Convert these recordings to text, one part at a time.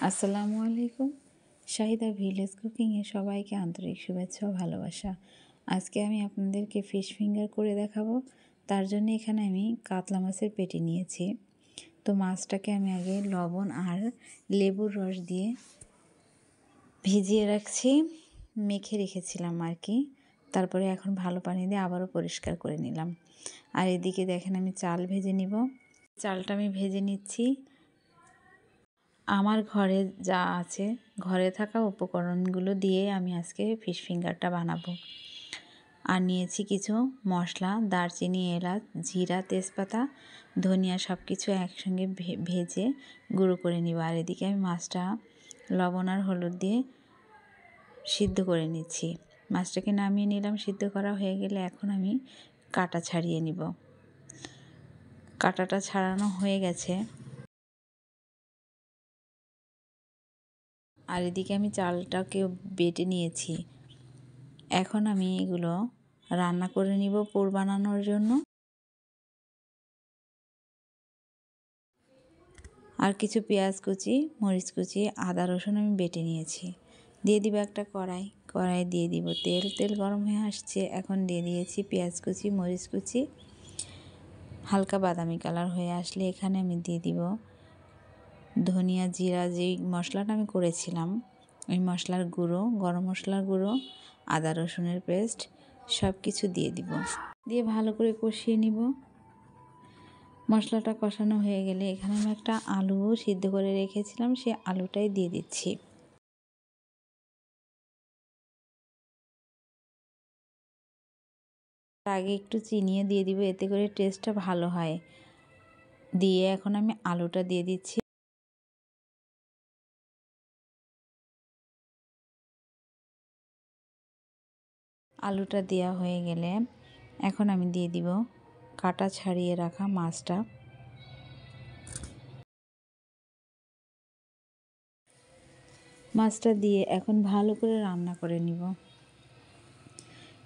আসসালামু আলাইকুম। শাহিদা ভিলেজ কুকিংয়ে সবাইকে আন্তরিক শুভেচ্ছা ও ভালোবাসা। আজকে আমি আপনাদেরকে ফিশ ফিঙ্গার করে দেখাবো। তার জন্য এখানে আমি কাতলা মাছের পেটি নিয়েছি। তো মাছটাকে আমি আগে লবণ আর লেবুর রস দিয়ে ভিজিয়ে রাখছি, মেখে রেখেছিলাম আর কি। তারপরে এখন ভালো পানি দিয়ে আবারও পরিষ্কার করে নিলাম। আর এদিকে দেখেন আমি চাল ভেজে নিব। চালটা আমি ভেজে নিচ্ছি। আমার ঘরে যা আছে, ঘরে থাকা উপকরণগুলো দিয়ে আমি আজকে ফিশ ফিঙ্গারটা বানাবো। আর নিয়েছি কিছু মশলা, দারচিনি, এলাচ, জিরা, তেজপাতা, ধনিয়া, সব কিছু একসঙ্গে ভেজে গুঁড়ো করে নিব। আর এদিকে আমি মাছটা লবণ আর হলুদ দিয়ে সিদ্ধ করে নিচ্ছি। মাছটাকে নামিয়ে নিলাম, সিদ্ধ করা হয়ে গেলে এখন আমি কাঁটা ছাড়িয়ে নিব। কাঁটাটা ছাড়ানো হয়ে গেছে। আর এদিকে আমি চালটাকেও বেটে নিয়েছি। এখন আমি এগুলো রান্না করে নিব পুর বানানোর জন্য। আর কিছু পেঁয়াজ কুচি, মরিচ কুচি, আদা রসুন আমি বেটে নিয়েছি। দিয়ে দিব একটা কড়াই দিয়ে দিব তেল গরম হয়ে আসছে। এখন দিয়ে দিয়েছি পেঁয়াজ কুচি, মরিচ কুচি। হালকা বাদামি কালার হয়ে আসলে এখানে আমি দিয়ে দিব ধনিয়া, জিরা, যেই মশলাটা আমি করেছিলাম ওই মশলার গুঁড়ো, গরম মশলার গুঁড়ো, আদা রসুনের পেস্ট, সব কিছু দিয়ে দিব। দিয়ে ভালো করে কষিয়ে নিব। মশলাটা কষানো হয়ে গেলে এখানে আমি একটা আলু সিদ্ধ করে রেখেছিলাম, সেই আলুটাই দিয়ে দিচ্ছি। আগে একটু চিনিয়ে দিয়ে দিব, এতে করে টেস্টটা ভালো হয়। দিয়ে এখন আমি আলুটা দিয়ে দিচ্ছি। আলুটা দেওয়া হয়ে গেলে এখন আমি দিয়ে দিব কাটা ছাড়িয়ে রাখা মাছটা। মাছটা দিয়ে এখন ভালো করে রান্না করে নিব।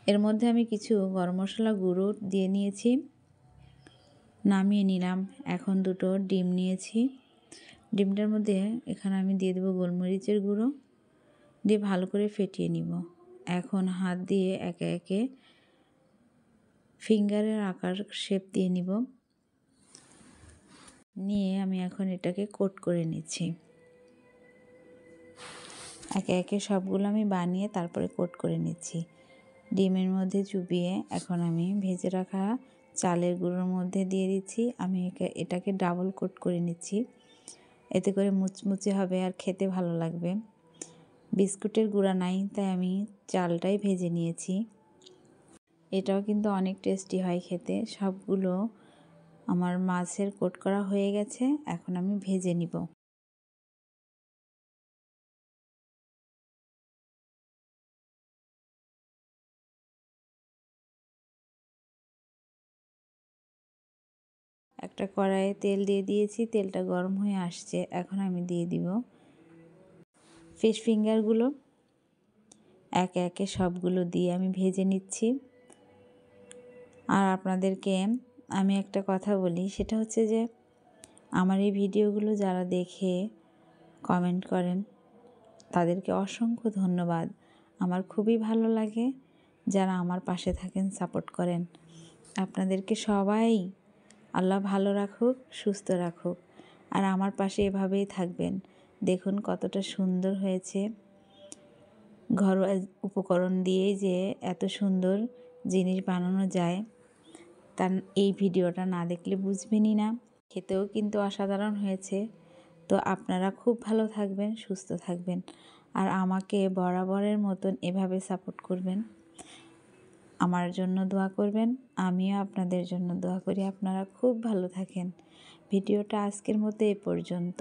এর মধ্যে আমি কিছু গরম মশলা গুঁড়ো দিয়ে নিয়েছি, নামিয়ে নিলাম। এখন দুটো ডিম নিয়েছি। ডিমটার মধ্যে এখানে আমি দিয়ে দেবো গোলমরিচের গুঁড়ো, দিয়ে ভালো করে ফেটিয়ে নিব। এখন হাত দিয়ে একে একে ফিঙ্গারের আকার শেপ দিয়ে নিব। নিয়ে আমি এখন এটাকে কোট করে নিচ্ছি। একে একে সবগুলো আমি বানিয়ে তারপরে কোট করে নিচ্ছি। ডিমের মধ্যে চুবিয়ে এখন আমি ভেজে রাখা চালের গুঁড়োর মধ্যে দিয়ে দিচ্ছি। আমি এটাকে ডাবল কোট করে নিচ্ছি, এতে করে মুচমুচে হবে আর খেতে ভালো লাগবে। বিস্কুটের গুঁড়া নাই, তাই আমি চালটাই ভেজে নিয়েছি। এটাও কিন্তু অনেক টেস্টি হয় খেতে। সবগুলো আমার মাছের কোট করা হয়ে গেছে, এখন আমি ভেজে নিব। একটা কড়াইয়ে তেল দিয়ে দিয়েছি, তেলটা গরম হয়ে আসছে। এখন আমি দিয়ে দিব ফিশ ফিঙ্গারগুলো। একে একে সবগুলো দিয়ে আমি ভেজে নিচ্ছি। আর আপনাদেরকে আমি একটা কথা বলি, সেটা হচ্ছে যে আমার এই ভিডিওগুলো যারা দেখে কমেন্ট করেন তাদেরকে অসংখ্য ধন্যবাদ। আমার খুবই ভালো লাগে যারা আমার পাশে থাকেন, সাপোর্ট করেন। আপনাদেরকে সবাই আল্লাহ ভালো রাখুক, সুস্থ রাখুক, আর আমার পাশে এভাবেই থাকবেন। দেখুন কতটা সুন্দর হয়েছে। ঘরোয়া উপকরণ দিয়েই যে এত সুন্দর জিনিস বানানো যায় তা এই ভিডিওটা না দেখলে বুঝবেনই না। খেতেও কিন্তু অসাধারণ হয়েছে। তো আপনারা খুব ভালো থাকবেন, সুস্থ থাকবেন, আর আমাকে বরাবরের মতন এভাবে সাপোর্ট করবেন। আমার জন্য দোয়া করবেন, আমিও আপনাদের জন্য দোয়া করি। আপনারা খুব ভালো থাকেন। ভিডিওটা আজকের মতো এ পর্যন্ত।